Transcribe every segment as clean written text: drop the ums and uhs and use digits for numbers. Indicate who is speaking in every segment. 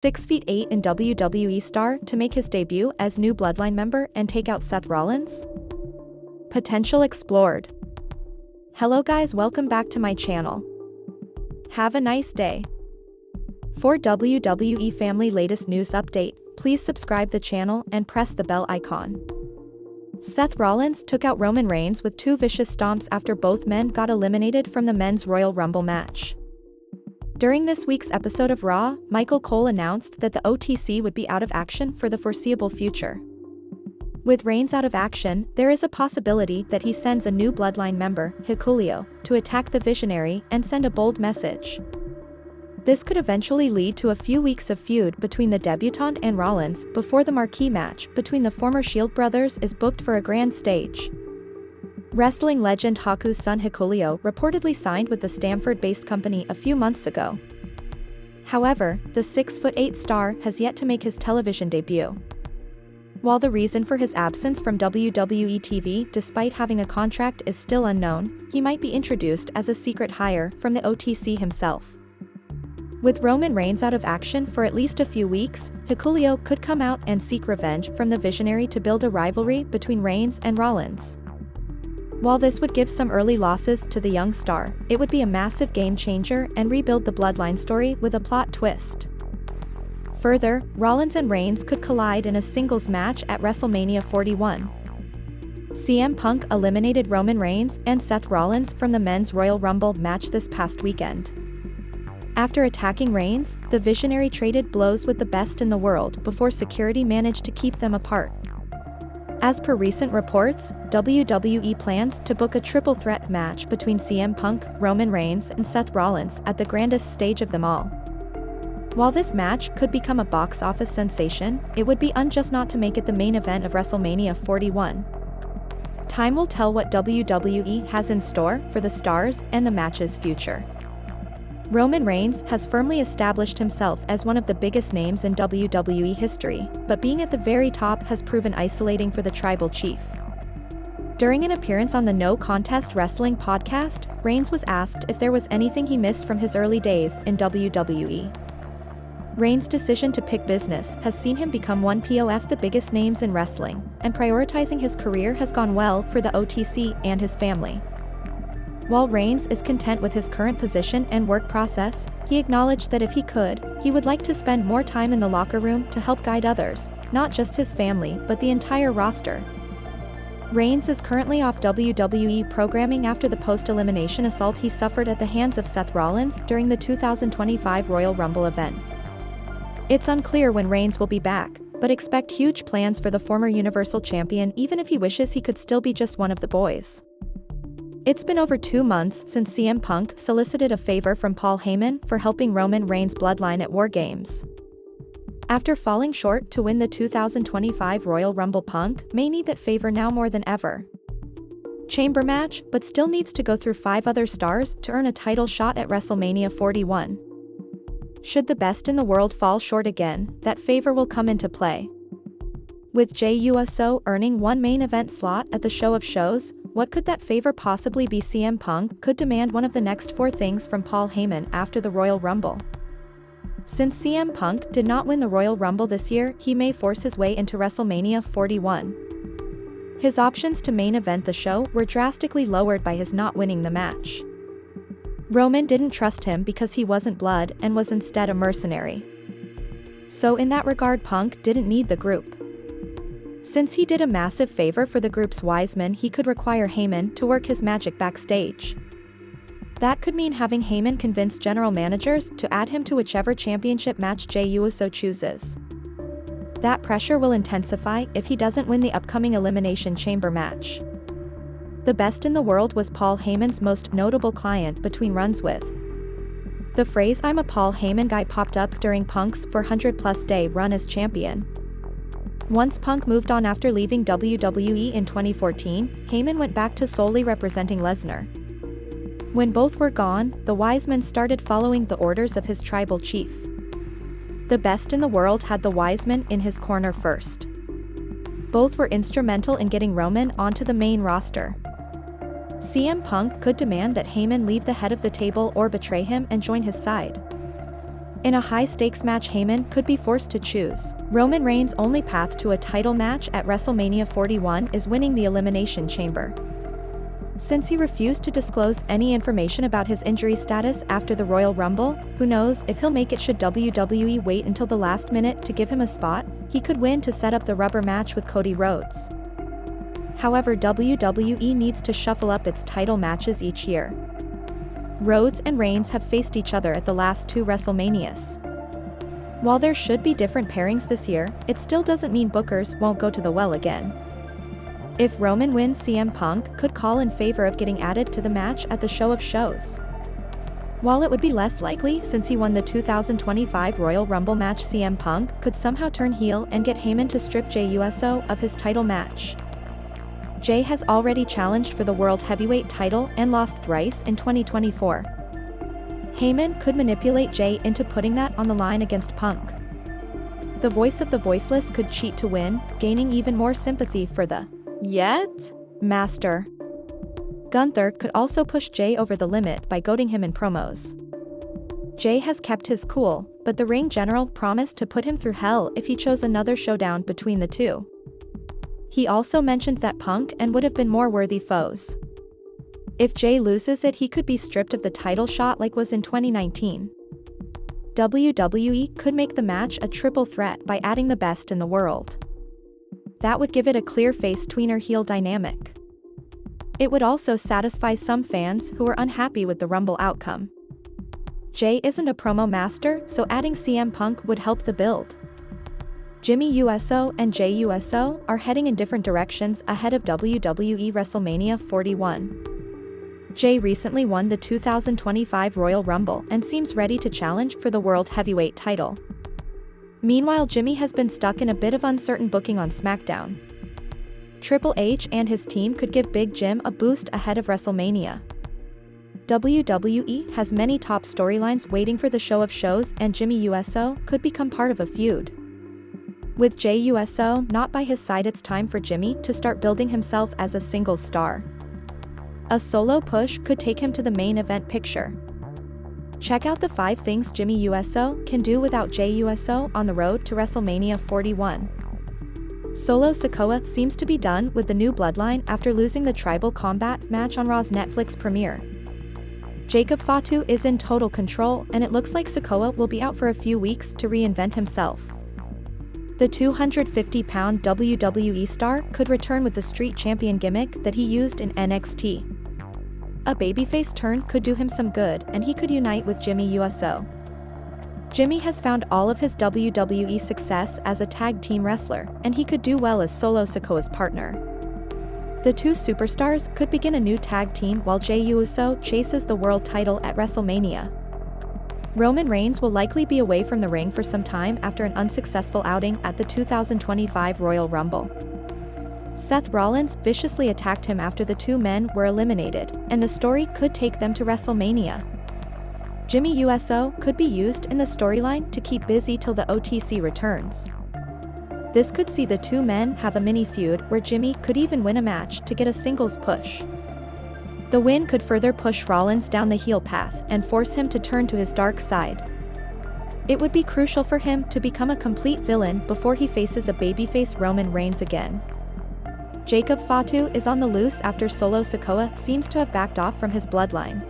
Speaker 1: 6'8" and WWE star to make his debut as new Bloodline member and take out Seth Rollins? Potential explored. Hello guys, welcome back to my channel. Have a nice day. For WWE family latest news update, please subscribe the channel and press the bell icon. Seth Rollins took out Roman Reigns with two vicious stomps after both men got eliminated from the men's Royal Rumble match. During this week's episode of Raw, Michael Cole announced that the OTC would be out of action for the foreseeable future. With Reigns out of action, there is a possibility that he sends a new Bloodline member, Hikuleo, to attack the Visionary and send a bold message. This could eventually lead to a few weeks of feud between the debutant and Rollins before the marquee match between the former Shield brothers is booked for a grand stage. Wrestling legend Haku's son Hikuleo reportedly signed with the Stamford-based company a few months ago. However, the 6'8" star has yet to make his television debut. While the reason for his absence from WWE TV despite having a contract is still unknown, he might be introduced as a secret hire from the OTC himself. With Roman Reigns out of action for at least a few weeks, Hikuleo could come out and seek revenge from the Visionary to build a rivalry between Reigns and Rollins. While this would give some early losses to the young star, it would be a massive game changer and rebuild the Bloodline story with a plot twist. Further, Rollins and Reigns could collide in a singles match at WrestleMania 41. CM Punk eliminated Roman Reigns and Seth Rollins from the men's Royal Rumble match this past weekend. After attacking Reigns, the Visionary traded blows with the best in the world before security managed to keep them apart. As per recent reports, WWE plans to book a triple threat match between CM Punk, Roman Reigns and Seth Rollins at the grandest stage of them all. While this match could become a box office sensation, it would be unjust not to make it the main event of WrestleMania 41. Time will tell what WWE has in store for the stars and the match's future. Roman Reigns has firmly established himself as one of the biggest names in WWE history, but being at the very top has proven isolating for the tribal chief. During an appearance on the No Contest Wrestling podcast, Reigns was asked if there was anything he missed from his early days in WWE. Reigns' decision to pick business has seen him become one of the biggest names in wrestling, and prioritizing his career has gone well for the OTC and his family. While Reigns is content with his current position and work process, he acknowledged that if he could, he would like to spend more time in the locker room to help guide others, not just his family but the entire roster. Reigns is currently off WWE programming after the post-elimination assault he suffered at the hands of Seth Rollins during the 2025 Royal Rumble event. It's unclear when Reigns will be back, but expect huge plans for the former Universal Champion even if he wishes he could still be just one of the boys. It's been over 2 months since CM Punk solicited a favor from Paul Heyman for helping Roman Reigns' Bloodline at War Games. After falling short to win the 2025 Royal Rumble, Punk may need that favor now more than ever. Chamber match, but still needs to go through 5 other stars to earn a title shot at WrestleMania 41. Should the best in the world fall short again, that favor will come into play. With Jey Uso earning one main event slot at the Show of Shows, what could that favor possibly be? CM Punk could demand one of the next 4 things from Paul Heyman after the Royal Rumble. Since CM Punk did not win the Royal Rumble this year, he may force his way into WrestleMania 41. His options to main event the show were drastically lowered by his not winning the match. Roman didn't trust him because he wasn't blood and was instead a mercenary. So in that regard, Punk didn't need the group. Since he did a massive favor for the group's wise men, he could require Heyman to work his magic backstage. That could mean having Heyman convince general managers to add him to whichever championship match Jey Uso chooses. That pressure will intensify if he doesn't win the upcoming Elimination Chamber match. The best in the world was Paul Heyman's most notable client between runs with. The phrase "I'm a Paul Heyman guy" popped up during Punk's 400-plus day run as champion. Once Punk moved on after leaving WWE in 2014, Heyman went back to solely representing Lesnar. When both were gone, the wise men started following the orders of his tribal chief. The best in the world had the wise men in his corner first. Both were instrumental in getting Roman onto the main roster. CM Punk could demand that Heyman leave the head of the table or betray him and join his side. In a high-stakes match, Heyman could be forced to choose. Roman Reigns' only path to a title match at WrestleMania 41 is winning the Elimination Chamber. Since he refused to disclose any information about his injury status after the Royal Rumble, who knows if he'll make it should WWE wait until the last minute to give him a spot. He could win to set up the rubber match with Cody Rhodes. However, WWE needs to shuffle up its title matches each year. Rhodes and Reigns have faced each other at the last 2 WrestleManias. While there should be different pairings this year, it still doesn't mean bookers won't go to the well again. If Roman wins, CM Punk could call in favor of getting added to the match at the Show of Shows. While it would be less likely since he won the 2025 Royal Rumble match, CM Punk could somehow turn heel and get Heyman to strip Jey Uso of his title match. Jey has already challenged for the World Heavyweight title and lost thrice in 2024. Heyman could manipulate Jey into putting that on the line against Punk. The voice of the voiceless could cheat to win, gaining even more sympathy for the Master. Gunther could also push Jey over the limit by goading him in promos. Jey has kept his cool, but the ring general promised to put him through hell if he chose another showdown between the two. He also mentioned that Punk and would have been more worthy foes. If Jey loses it, he could be stripped of the title shot like was in 2019. WWE could make the match a triple threat by adding the best in the world. That would give it a clear face tweener-heel dynamic. It would also satisfy some fans who were unhappy with the Rumble outcome. Jey isn't a promo master, so adding CM Punk would help the build. Jimmy Uso and Jey Uso are heading in different directions ahead of WWE WrestleMania 41. Jey recently won the 2025 Royal Rumble and seems ready to challenge for the World Heavyweight title. Meanwhile, Jimmy has been stuck in a bit of uncertain booking on SmackDown. Triple H and his team could give Big Jim a boost ahead of WrestleMania. WWE has many top storylines waiting for the Show of Shows, and Jimmy Uso could become part of a feud. With Jey Uso not by his side, it's time for Jimmy to start building himself as a singles star. A solo push could take him to the main event picture. Check out the 5 things Jimmy Uso can do without Jey Uso on the road to WrestleMania 41. Solo Sikoa seems to be done with the new Bloodline after losing the Tribal Combat match on Raw's Netflix premiere. Jacob Fatu is in total control, and it looks like Sikoa will be out for a few weeks to reinvent himself. The 250-pound WWE star could return with the street champion gimmick that he used in NXT. A babyface turn could do him some good, and he could unite with Jimmy Uso. Jimmy has found all of his WWE success as a tag team wrestler, and he could do well as Solo Sikoa's partner. The two superstars could begin a new tag team while Jey Uso chases the world title at WrestleMania. Roman Reigns will likely be away from the ring for some time after an unsuccessful outing at the 2025 Royal Rumble. Seth Rollins viciously attacked him after the two men were eliminated, and the story could take them to WrestleMania. Jimmy Uso could be used in the storyline to keep busy till the OTC returns. This could see the two men have a mini feud where Jimmy could even win a match to get a singles push. The win could further push Rollins down the heel path and force him to turn to his dark side. It would be crucial for him to become a complete villain before he faces a babyface Roman Reigns again. Jacob Fatu is on the loose after Solo Sikoa seems to have backed off from his bloodline.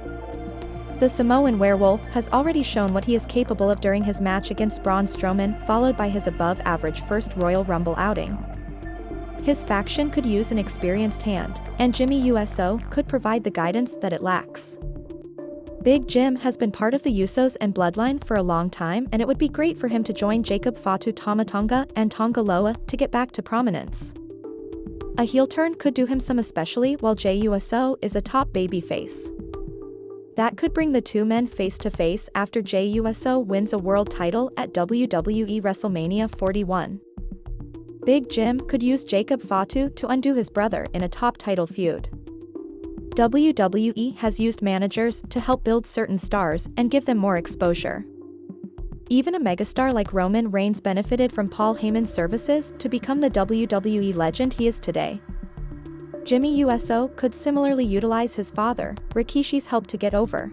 Speaker 1: The Samoan werewolf has already shown what he is capable of during his match against Braun Strowman, followed by his above-average first Royal Rumble outing. His faction could use an experienced hand, and Jimmy Uso could provide the guidance that it lacks. Big Jim has been part of the Usos and Bloodline for a long time, and it would be great for him to join Jacob Fatu, Tama Tonga, and Tonga Loa to get back to prominence. A heel turn could do him some, especially while Jey Uso is a top babyface. That could bring the two men face to face after Jey Uso wins a world title at WWE WrestleMania 41. Big Jim could use Jacob Fatu to undo his brother in a top title feud. WWE has used managers to help build certain stars and give them more exposure. Even a megastar like Roman Reigns benefited from Paul Heyman's services to become the WWE legend he is today. Jimmy Uso could similarly utilize his father, Rikishi's help to get over.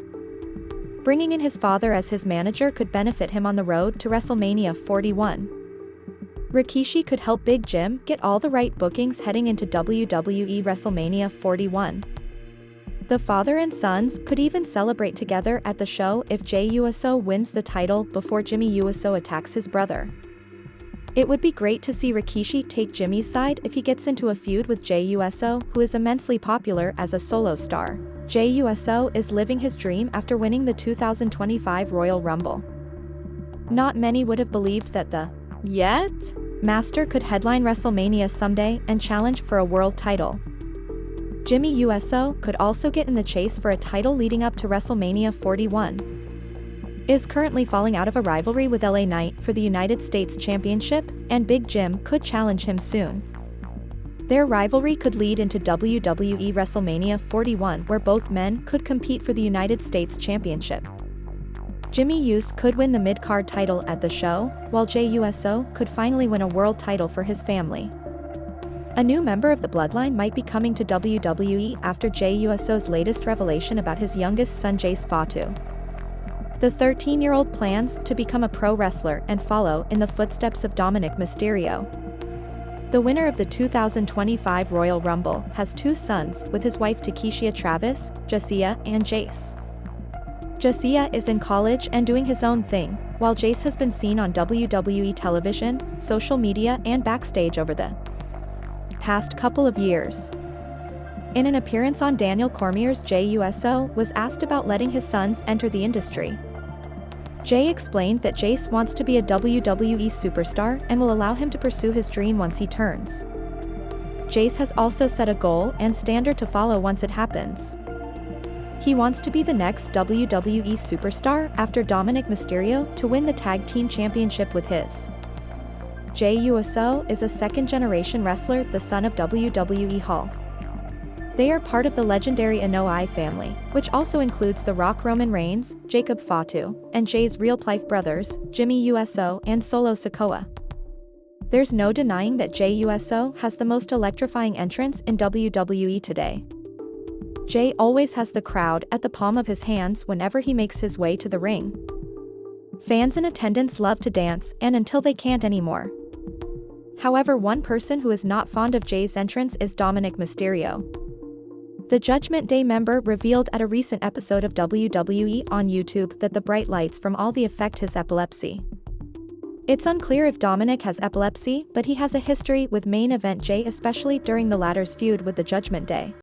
Speaker 1: Bringing in his father as his manager could benefit him on the road to WrestleMania 41. Rikishi could help Big Jim get all the right bookings heading into WWE WrestleMania 41. The father and sons could even celebrate together at the show if Jey Uso wins the title before Jimmy Uso attacks his brother. It would be great to see Rikishi take Jimmy's side if he gets into a feud with Jey Uso, who is immensely popular as a solo star. Jey Uso is living his dream after winning the 2025 Royal Rumble. Not many would have believed that the Master could headline WrestleMania someday and challenge for a world title. Jimmy Uso could also get in the chase for a title leading up to WrestleMania 41. Is currently falling out of a rivalry with LA Knight for the United States Championship, and Big Jim could challenge him soon. Their rivalry could lead into WWE WrestleMania 41, where both men could compete for the United States Championship. Jimmy Uso could win the mid-card title at the show, while Jey Uso could finally win a world title for his family. A new member of the Bloodline might be coming to WWE after Jey Uso's latest revelation about his youngest son Jace Fatu. The 13-year-old plans to become a pro wrestler and follow in the footsteps of Dominic Mysterio. The winner of the 2025 Royal Rumble has two sons with his wife Takeshia Travis, Josiah and Jace. Josiah is in college and doing his own thing, while Jace has been seen on WWE television, social media and backstage over the past couple of years. In an appearance on Daniel Cormier's Jey Uso was asked about letting his sons enter the industry. Jey explained that Jace wants to be a WWE superstar and will allow him to pursue his dream once he turns. Jace has also set a goal and standard to follow once it happens. He wants to be the next WWE superstar after Dominic Mysterio to win the Tag Team Championship with his. Jey Uso is a second-generation wrestler, the son of WWE Hall. They are part of the legendary anoa'i family, which also includes The Rock Roman Reigns, Jacob Fatu, and Jey's real-life brothers, Jimmy Uso and Solo Sikoa. There's no denying that Jey Uso has the most electrifying entrance in WWE today. Jey always has the crowd at the palm of his hands whenever he makes his way to the ring. Fans in attendance love to dance, and until they can't anymore. However, one person who is not fond of Jey's entrance is Dominic Mysterio. The Judgment Day member revealed at a recent episode of WWE on YouTube that the bright lights from all the affect his epilepsy. It's unclear if Dominic has epilepsy, but he has a history with main event Jey, especially during the latter's feud with the Judgment Day.